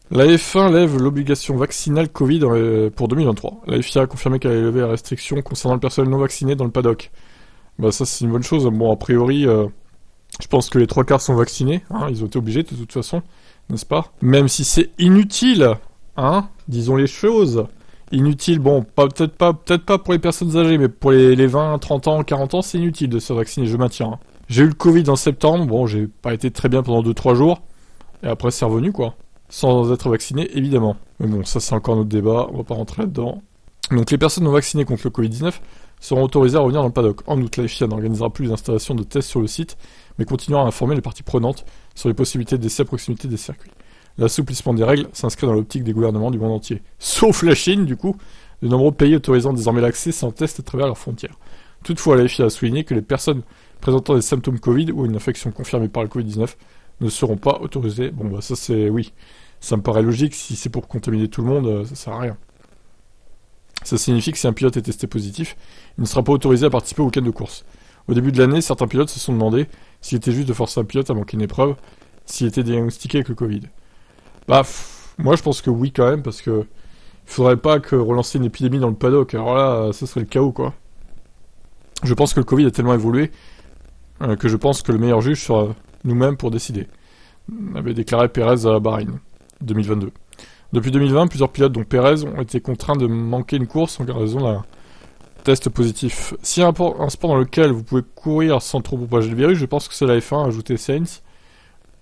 La F1 lève l'obligation vaccinale Covid pour 2023. La FIA a confirmé qu'elle allait lever la restriction concernant le personnel non vacciné dans le paddock. Bah ça c'est une bonne chose. Bon, a priori, je pense que les trois quarts sont vaccinés. Hein, ils ont été obligés de toute façon, n'est-ce pas? Même si c'est inutile, hein, disons les choses. Inutile, bon, peut-être pas pour les personnes âgées, mais pour les 20, 30 ans, 40 ans, c'est inutile de se vacciner, je maintiens. Hein. J'ai eu le Covid en septembre, bon, j'ai pas été très bien pendant 2-3 jours, et après c'est revenu, quoi. Sans être vacciné, évidemment. Mais bon, ça c'est encore un autre débat, on va pas rentrer là-dedans. Donc les personnes non vaccinées contre le Covid-19 seront autorisées à revenir dans le paddock. En outre, la FIA n'organisera plus d'installation de tests sur le site, mais continuera à informer les parties prenantes sur les possibilités d'essais à proximité des circuits. L'assouplissement des règles s'inscrit dans l'optique des gouvernements du monde entier. Sauf la Chine, du coup, de nombreux pays autorisant désormais l'accès sans test à travers leurs frontières. Toutefois, la FIA a souligné que les personnes présentant des symptômes Covid ou une infection confirmée par le Covid-19 ne seront pas autorisées. Bon, bah ça c'est... oui, ça me paraît logique, si c'est pour contaminer tout le monde, ça sert à rien. Ça signifie que si un pilote est testé positif, il ne sera pas autorisé à participer au week-end de course. Au début de l'année, certains pilotes se sont demandé s'il était juste de forcer un pilote à manquer une épreuve, s'il était diagnostiqué avec le Covid. Bah, moi je pense que oui quand même, parce que il faudrait pas que relancer une épidémie dans le paddock, alors là, ça serait le chaos quoi. Je pense que le Covid a tellement évolué que je pense que le meilleur juge sera nous-mêmes pour décider, avait déclaré Pérez à Bahreïn, 2022. Depuis 2020, plusieurs pilotes, dont Pérez, ont été contraints de manquer une course en raison d'un test positif. Si un sport dans lequel vous pouvez courir sans trop propager le virus, je pense que c'est la F1, a ajouté Sainz.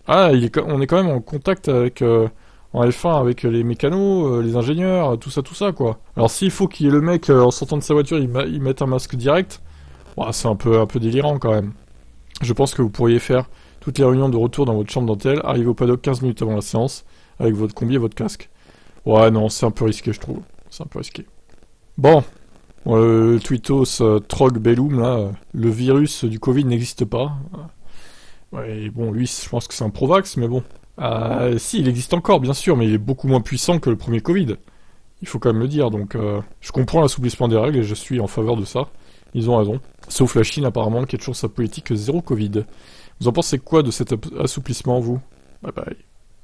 Ah, on est quand même en contact avec en F1 avec les mécanos, les ingénieurs, tout ça quoi. Alors s'il faut qu'il y ait le mec en sortant de sa voiture, il mette un masque direct, ouais, c'est un peu délirant quand même. Je pense que vous pourriez faire toutes les réunions de retour dans votre chambre dentelle, arriver au paddock 15 minutes avant la séance, avec votre combi et votre casque. Ouais, non, c'est un peu risqué, je trouve. C'est un peu risqué. Bon, le tweetos Trog Bellum, là, le virus du Covid n'existe pas. Ouais, bon, lui, je pense que c'est un Provax, mais bon. Si, il existe encore, bien sûr, mais il est beaucoup moins puissant que le premier Covid. Il faut quand même le dire, donc je comprends l'assouplissement des règles et je suis en faveur de ça. Ils ont raison. Sauf la Chine, apparemment, qui a toujours sa politique zéro Covid. Vous en pensez quoi de cet assouplissement, vous? Bye bye.